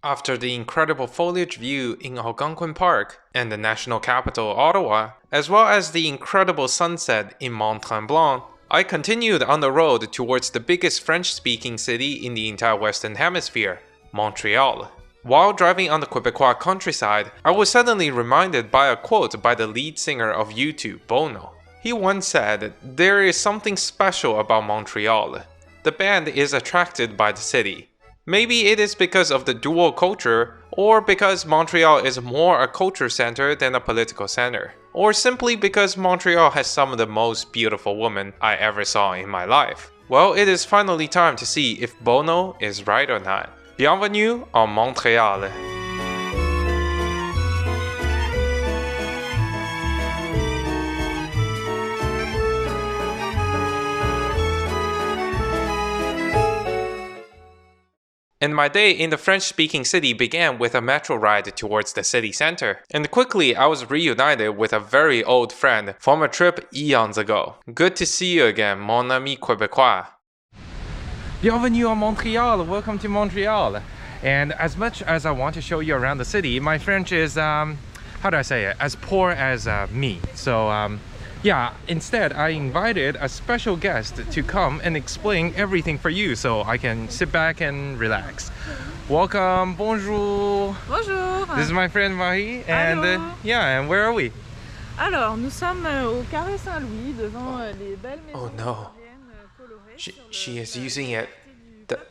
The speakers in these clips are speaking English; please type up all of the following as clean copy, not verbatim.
After the incredible foliage view in Algonquin Park and the national capital Ottawa, as well as the incredible sunset in Mont Tremblant, I continued on the road towards the biggest French-speaking city in the entire Western Hemisphere, Montreal. While driving on the Quebecois countryside, I was suddenly reminded by a quote by the lead singer of U2, Bono. He once said, "There is something special about Montreal. The band is attracted by the city. Maybe it is because of the dual culture, or because Montreal is more a culture center than a political center, or simply because Montreal has some of the most beautiful women I ever saw in my life." Well, it is finally time to see if Bono is right or not. Bienvenue en Montréal. And my day in the French-speaking city began with a metro ride towards the city center. And quickly, I was reunited with a very old friend from a trip eons ago. Good to see you again, mon ami Quebecois. Bienvenue en Montreal. Welcome to Montreal. And as much as I want to show you around the city, my French is, how do I say it, as poor as me. So, yeah, instead I invited a special guest to come and explain everything for you so I can sit back and relax. Welcome, bonjour. Bonjour. This is my friend Marie and yeah, and where are we? Alors, nous sommes au Carré Saint-Louis devant les belles maisons Oh no. colorées. She is using it.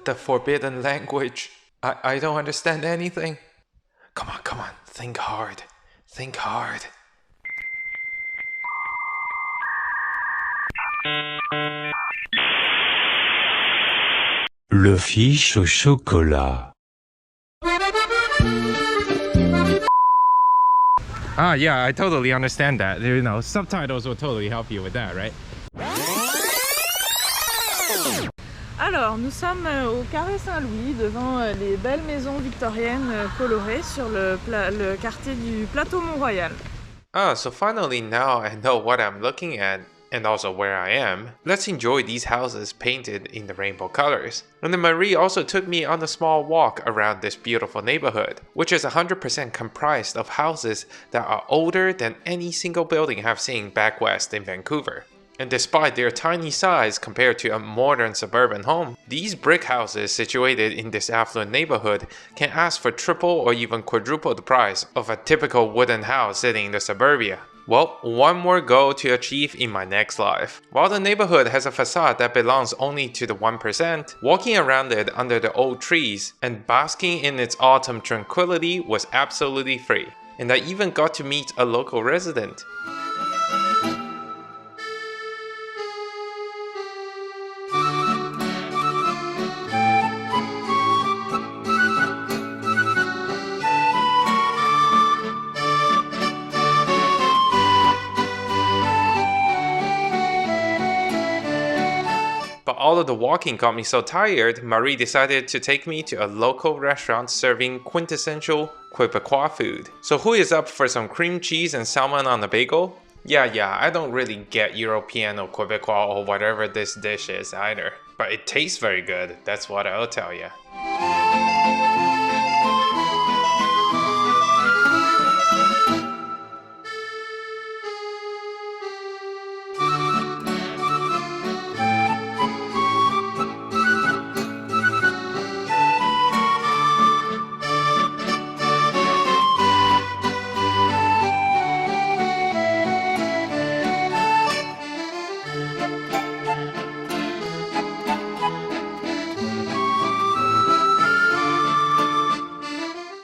The forbidden language. I don't understand anything. Come on, think hard. Think hard. Le fiche au chocolat. Ah, yeah, I totally understand that. You know, subtitles will totally help you with that, right? Alors, nous sommes au Carré Saint-Louis devant les belles maisons victoriennes colorées sur le quartier du plateau Mont Royal. Ah, so finally now I know what I'm looking at and also where I am. Let's enjoy these houses painted in the rainbow colors. And then Marie also took me on a small walk around this beautiful neighborhood, which is 100% comprised of houses that are older than any single building I've seen back west in Vancouver. And despite their tiny size compared to a modern suburban home, these brick houses situated in this affluent neighborhood can ask for triple or even quadruple the price of a typical wooden house sitting in the suburbia. Well, one more goal to achieve in my next life. While the neighborhood has a facade that belongs only to the 1%, walking around it under the old trees and basking in its autumn tranquility was absolutely free. And I even got to meet a local resident. But all of the walking got me so tired, Marie decided to take me to a local restaurant serving quintessential Quebecois food. So who is up for some cream cheese and salmon on a bagel? Yeah, I don't really get European or Quebecois or whatever this dish is either. But it tastes very good, that's what I'll tell you.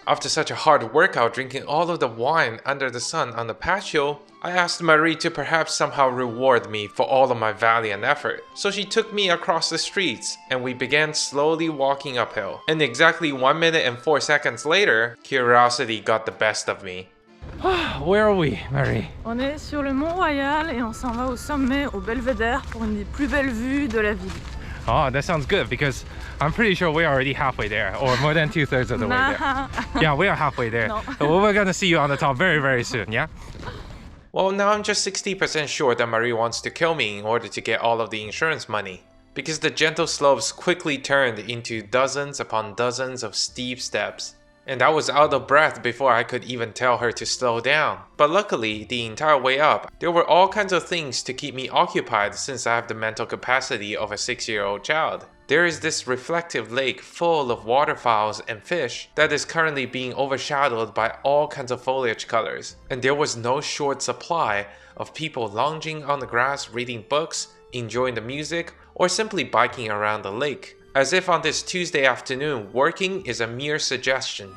After such a hard workout drinking all of the wine under the sun on the patio, I asked Marie to perhaps somehow reward me for all of my valiant effort. So she took me across the streets and we began slowly walking uphill. And exactly 1 minute and 4 seconds later, curiosity got the best of me. Where are we, Marie? On est sur le Mont Royal et on s'en va au sommet, au belvédère, pour une des plus belles vues de la ville. Oh, that sounds good because I'm pretty sure we're already halfway there, or more than 2/3 of the way there. Yeah, we are halfway there. No. Well, we're gonna see you on the top very, very soon, yeah? Well, now I'm just 60% sure that Marie wants to kill me in order to get all of the insurance money. Because the gentle slopes quickly turned into dozens upon dozens of steep steps. and I was out of breath before I could even tell her to slow down. But luckily, the entire way up, there were all kinds of things to keep me occupied since I have the mental capacity of a 6-year-old child. There is this reflective lake full of waterfowls and fish that is currently being overshadowed by all kinds of foliage colors, and there was no short supply of people lounging on the grass reading books, enjoying the music, or simply biking around the lake. As if on this Tuesday afternoon, working is a mere suggestion.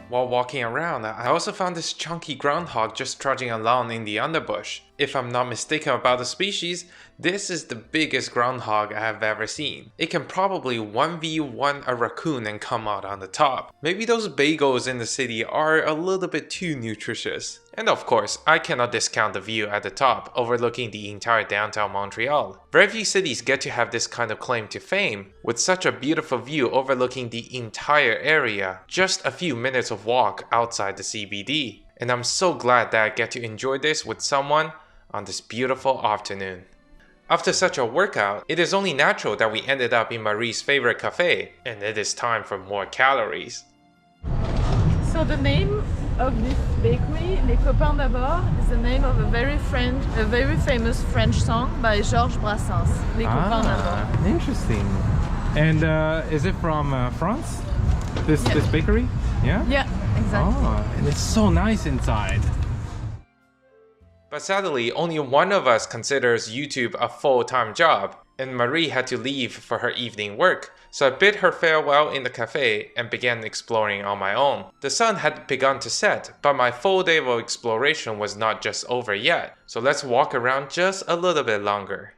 While walking around, I also found this chunky groundhog just trudging along in the underbush. If I'm not mistaken about the species, this is the biggest groundhog I have ever seen. It can probably 1v1 a raccoon and come out on the top. Maybe those bagels in the city are a little bit too nutritious. And of course, I cannot discount the view at the top, overlooking the entire downtown Montreal. Very few cities get to have this kind of claim to fame, with such a beautiful view overlooking the entire area, just a few minutes of walk outside the CBD. And I'm so glad that I get to enjoy this with someone on this beautiful afternoon. After such a workout, it is only natural that we ended up in Marie's favorite cafe, and it is time for more calories. So the name of this bakery, Les Copains d'abord, is the name of a very famous French song by Georges Brassens. Les Copains d'abord. Interesting. And is it from France? This bakery? Yeah? Yeah, exactly. Oh, and it's so nice inside. But sadly, only one of us considers YouTube a full-time job, and Marie had to leave for her evening work, so I bid her farewell in the cafe and began exploring on my own. The sun had begun to set, but my full day of exploration was not just over yet, so let's walk around just a little bit longer.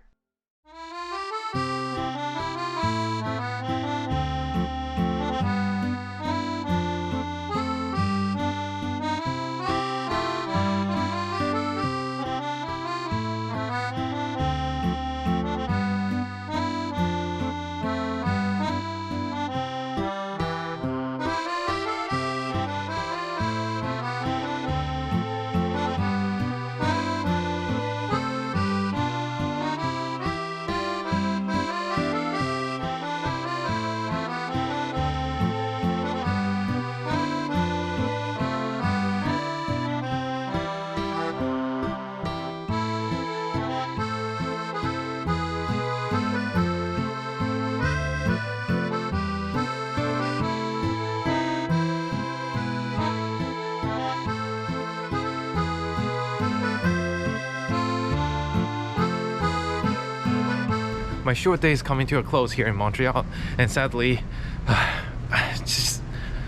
My short day is coming to a close here in Montreal, and sadly, it's just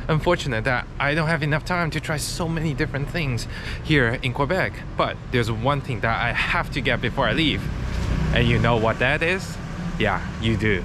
unfortunate that I don't have enough time to try so many different things here in Quebec. But there's one thing that I have to get before I leave, and you know what that is? Yeah, you do.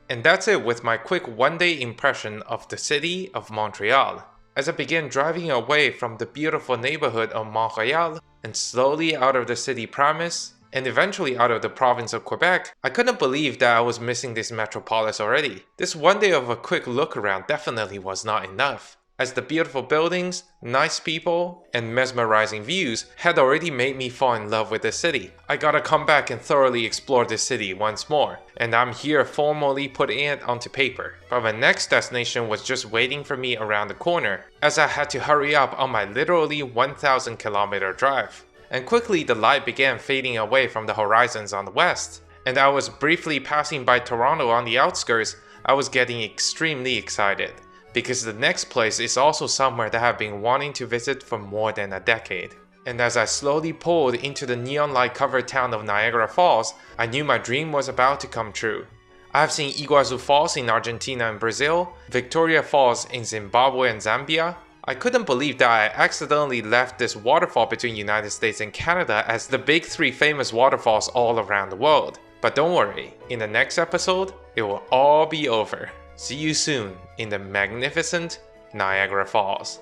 And that's it with my quick one-day impression of the city of Montreal. As I began driving away from the beautiful neighborhood of Mont Royal and slowly out of the city premise, and eventually out of the province of Quebec, I couldn't believe that I was missing this metropolis already. This one day of a quick look around definitely was not enough. as the beautiful buildings, nice people, and mesmerizing views had already made me fall in love with the city. I gotta come back and thoroughly explore the city once more, and I'm here formally putting it onto paper. But my next destination was just waiting for me around the corner, as I had to hurry up on my literally 1,000 kilometer drive. And quickly the light began fading away from the horizons on the west, and I was briefly passing by Toronto on the outskirts. I was getting extremely excited, because the next place is also somewhere that I've been wanting to visit for more than a decade. And as I slowly pulled into the neon light covered town of Niagara Falls, I knew my dream was about to come true. I have seen Iguazu Falls in Argentina and Brazil, Victoria Falls in Zimbabwe and Zambia. I couldn't believe that I accidentally left this waterfall between United States and Canada as the big 3 famous waterfalls all around the world. But don't worry, in the next episode, it will all be over. See you soon in the magnificent Niagara Falls.